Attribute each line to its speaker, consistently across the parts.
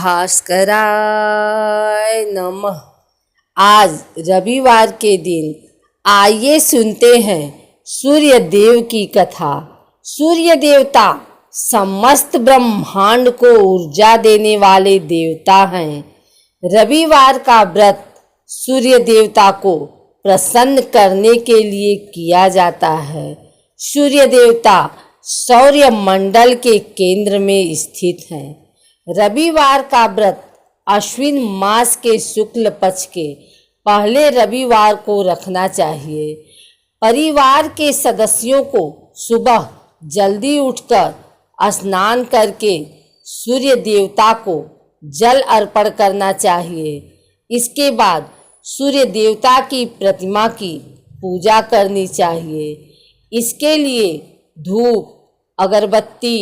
Speaker 1: भास्कराय नमः। आज रविवार के दिन आइए सुनते हैं सूर्य देव की कथा। सूर्य देवता समस्त ब्रह्मांड को ऊर्जा देने वाले देवता हैं। रविवार का व्रत सूर्य देवता को प्रसन्न करने के लिए किया जाता है। सूर्य देवता सौर्य मंडल के केंद्र में स्थित हैं। रविवार का व्रत अश्विन मास के शुक्ल पक्ष के पहले रविवार को रखना चाहिए। परिवार के सदस्यों को सुबह जल्दी उठकर स्नान करके सूर्य देवता को जल अर्पण करना चाहिए। इसके बाद सूर्य देवता की प्रतिमा की पूजा करनी चाहिए। इसके लिए धूप, अगरबत्ती,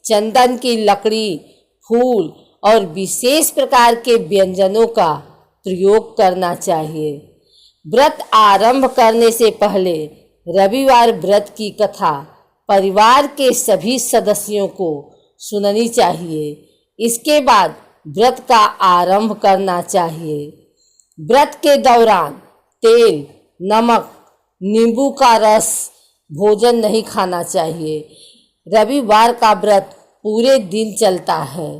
Speaker 1: चंदन की लकड़ी, फूल और विशेष प्रकार के व्यंजनों का प्रयोग करना चाहिए। व्रत आरंभ करने से पहले रविवार व्रत की कथा परिवार के सभी सदस्यों को सुननी चाहिए। इसके बाद व्रत का आरंभ करना चाहिए। व्रत के दौरान तेल, नमक, नींबू का रस भोजन नहीं खाना चाहिए। रविवार का व्रत पूरे दिन चलता है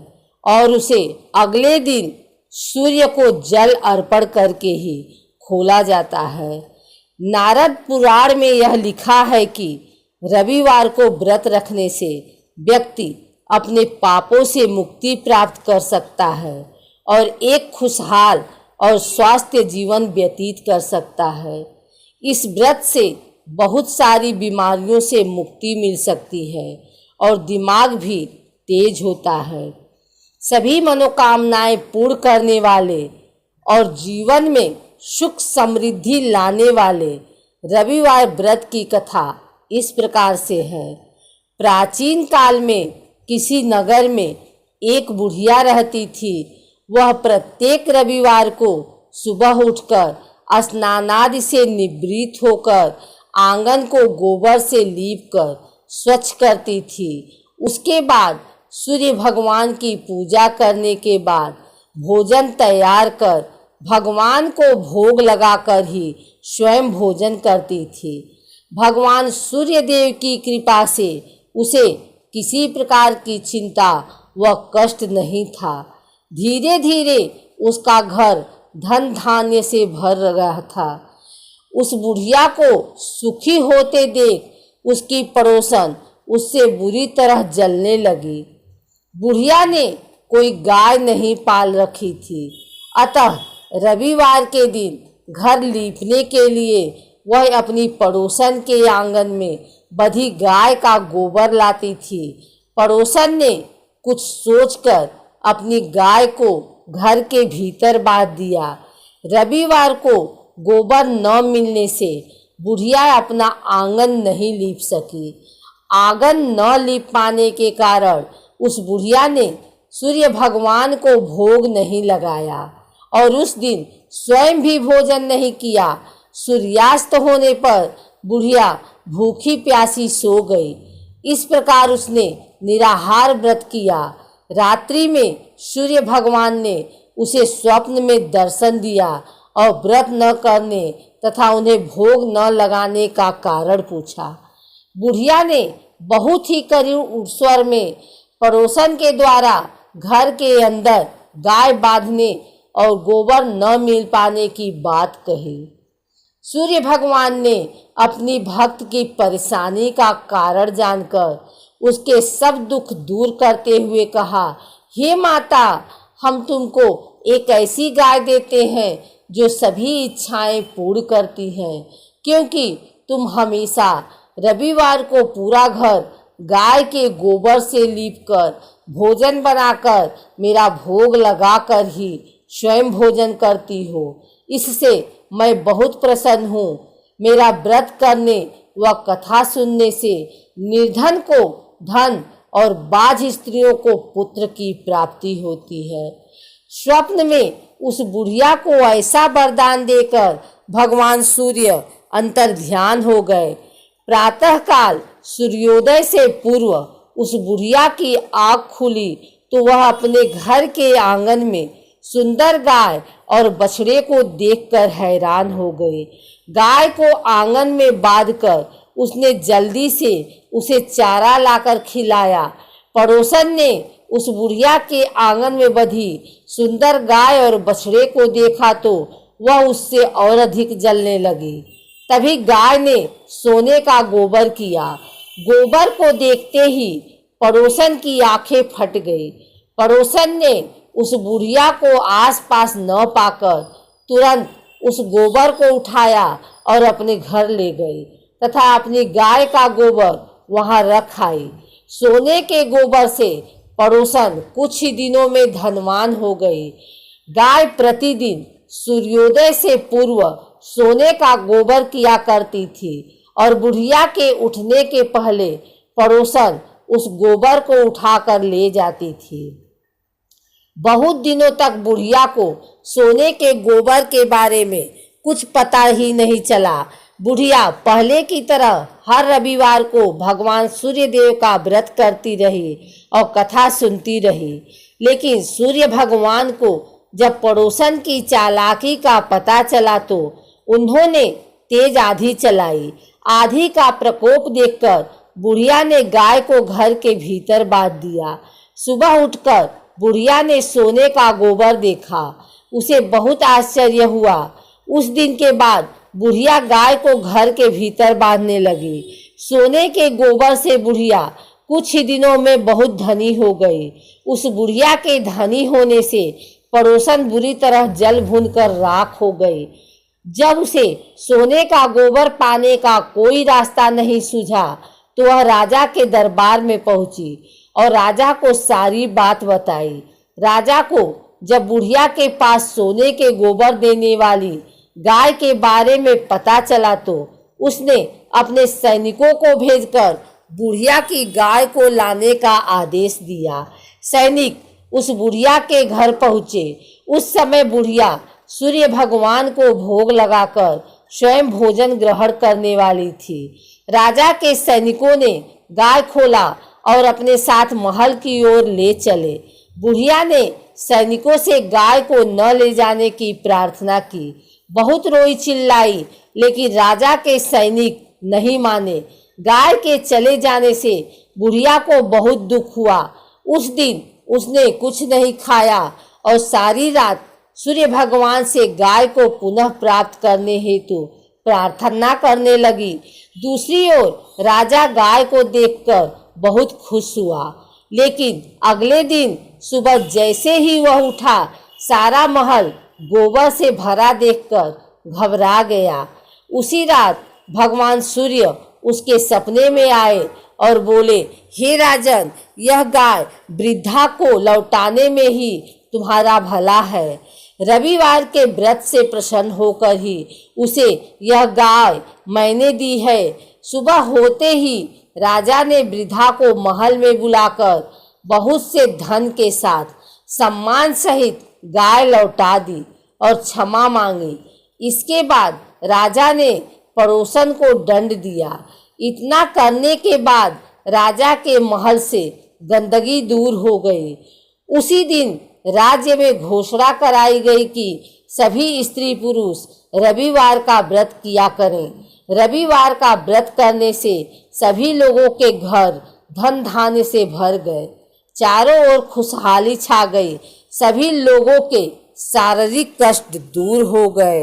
Speaker 1: और उसे अगले दिन सूर्य को जल अर्पण करके ही खोला जाता है। नारद पुराण में यह लिखा है कि रविवार को व्रत रखने से व्यक्ति अपने पापों से मुक्ति प्राप्त कर सकता है और एक खुशहाल और स्वस्थ जीवन व्यतीत कर सकता है। इस व्रत से बहुत सारी बीमारियों से मुक्ति मिल सकती है और दिमाग भी तेज होता है। सभी मनोकामनाएं पूर्ण करने वाले और जीवन में सुख समृद्धि लाने वाले रविवार व्रत की कथा इस प्रकार से है। प्राचीन काल में किसी नगर में एक बुढ़िया रहती थी। वह प्रत्येक रविवार को सुबह उठकर स्नानादि से निवृत्त होकर आंगन को गोबर से लीपकर स्वच्छ करती थी। उसके बाद सूर्य भगवान की पूजा करने के बाद भोजन तैयार कर भगवान को भोग लगाकर ही स्वयं भोजन करती थी। भगवान सूर्य देव की कृपा से उसे किसी प्रकार की चिंता व कष्ट नहीं था। धीरे धीरे उसका घर धन धान्य से भर रहा था। उस बुढ़िया को सुखी होते देख उसकी पड़ोसन उससे बुरी तरह जलने लगी। बुढ़िया ने कोई गाय नहीं पाल रखी थी, अतः रविवार के दिन घर लीपने के लिए वह अपनी पड़ोसन के आंगन में बंधी गाय का गोबर लाती थी। पड़ोसन ने कुछ सोचकर अपनी गाय को घर के भीतर बांध दिया। रविवार को गोबर न मिलने से बुढ़िया अपना आंगन नहीं लीप सकी। आंगन न लीप पाने के कारण उस बुढ़िया ने सूर्य भगवान को भोग नहीं लगाया और उस दिन स्वयं भी भोजन नहीं किया। सूर्यास्त होने पर बुढ़िया भूखी प्यासी सो गई। इस प्रकार उसने निराहार व्रत किया। रात्रि में सूर्य भगवान ने उसे स्वप्न में दर्शन दिया और व्रत न करने तथा उन्हें भोग न लगाने का कारण पूछा। बुढ़िया ने बहुत ही करुण स्वर में पड़ोसन के द्वारा घर के अंदर गाय बांधने और गोबर न मिल पाने की बात कही। सूर्य भगवान ने अपनी भक्त की परेशानी का कारण जानकर उसके सब दुख दूर करते हुए कहा, हे माता, हम तुमको एक ऐसी गाय देते हैं जो सभी इच्छाएं पूर्ण करती हैं, क्योंकि तुम हमेशा रविवार को पूरा घर गाय के गोबर से लीपकर भोजन बनाकर मेरा भोग लगाकर ही स्वयं भोजन करती हो। इससे मैं बहुत प्रसन्न हूँ। मेरा व्रत करने व कथा सुनने से निर्धन को धन और बाझ स्त्रियों को पुत्र की प्राप्ति होती है। स्वप्न में उस बुढ़िया को ऐसा वरदान देकर भगवान सूर्य अंतर ध्यान हो गए। प्रातःकाल सूर्योदय से पूर्व उस बुढ़िया की आँख खुली तो वह अपने घर के आंगन में सुंदर गाय और बछड़े को देखकर हैरान हो गए। गाय को आंगन में बांधकर उसने जल्दी से उसे चारा लाकर खिलाया। पड़ोसन ने उस बुढ़िया के आंगन में बंधी सुंदर गाय और बछड़े को देखा तो वह उससे और अधिक जलने लगी। तभी गाय ने सोने का गोबर किया। गोबर को देखते ही पड़ोसन की आंखें फट गई। पड़ोसन ने उस बुढ़िया को आसपास न पाकर तुरंत उस गोबर को उठाया और अपने घर ले गई तथा अपनी गाय का गोबर वहां रख आई। सोने के गोबर से पड़ोसन कुछ ही दिनों में धनवान हो गई। गाय प्रतिदिन सूर्योदय से पूर्व सोने का गोबर किया करती थी और बुढ़िया के उठने के पहले पड़ोसन उस गोबर को उठाकर ले जाती थी। बहुत दिनों तक बुढ़िया को सोने के गोबर के बारे में कुछ पता ही नहीं चला। बुढ़िया पहले की तरह हर रविवार को भगवान सूर्यदेव का व्रत करती रही और कथा सुनती रही। लेकिन सूर्य भगवान को जब पड़ोसन की चालाकी का पता चला तो उन्होंने तेज आंधी चलाई। आंधी का प्रकोप देखकर बुढ़िया ने गाय को घर के भीतर बांध दिया। सुबह उठकर बुढ़िया ने सोने का गोबर देखा। उसे बहुत आश्चर्य हुआ। उस दिन के बाद बुढ़िया गाय को घर के भीतर बांधने लगी। सोने के गोबर से बुढ़िया कुछ ही दिनों में बहुत धनी हो गई। उस बुढ़िया के धनी होने से पड़ोसन बुरी तरह जल भून कर राख हो गई। जब उसे सोने का गोबर पाने का कोई रास्ता नहीं सूझा तो वह राजा के दरबार में पहुंची और राजा को सारी बात बताई। राजा को जब बुढ़िया के पास सोने के गोबर देने वाली गाय के बारे में पता चला तो उसने अपने सैनिकों को भेजकर बुढ़िया की गाय को लाने का आदेश दिया। सैनिक उस बुढ़िया के घर पहुँचे। उस समय बुढ़िया सूर्य भगवान को भोग लगाकर स्वयं भोजन ग्रहण करने वाली थी। राजा के सैनिकों ने गाय खोला और अपने साथ महल की ओर ले चले। बुढ़िया ने सैनिकों से गाय को न ले जाने की प्रार्थना की। बहुत रोई चिल्लाई, लेकिन राजा के सैनिक नहीं माने। गाय के चले जाने से बुढ़िया को बहुत दुख हुआ। उस दिन उसने कुछ नहीं खाया और सारी रात सूर्य भगवान से गाय को पुनः प्राप्त करने हेतु प्रार्थना करने लगी। दूसरी ओर राजा गाय को देखकर बहुत खुश हुआ, लेकिन अगले दिन सुबह जैसे ही वह उठा, सारा महल गोबर से भरा देखकर घबरा गया। उसी रात भगवान सूर्य उसके सपने में आए और बोले, हे राजन, यह गाय वृद्धा को लौटाने में ही तुम्हारा भला है। रविवार के व्रत से प्रसन्न होकर ही उसे यह गाय मैंने दी है। सुबह होते ही राजा ने वृद्धा को महल में बुलाकर बहुत से धन के साथ सम्मान सहित गाय लौटा दी और क्षमा मांगी। इसके बाद राजा ने पड़ोसन को दंड दिया। इतना करने के बाद राजा के महल से गंदगी दूर हो गई। उसी दिन राज्य में घोषणा कराई गई कि सभी स्त्री पुरुष रविवार का व्रत किया करें। रविवार का व्रत करने से सभी लोगों के घर धन धान्य से भर गए। चारों ओर खुशहाली छा गई। सभी लोगों के शारीरिक कष्ट दूर हो गए।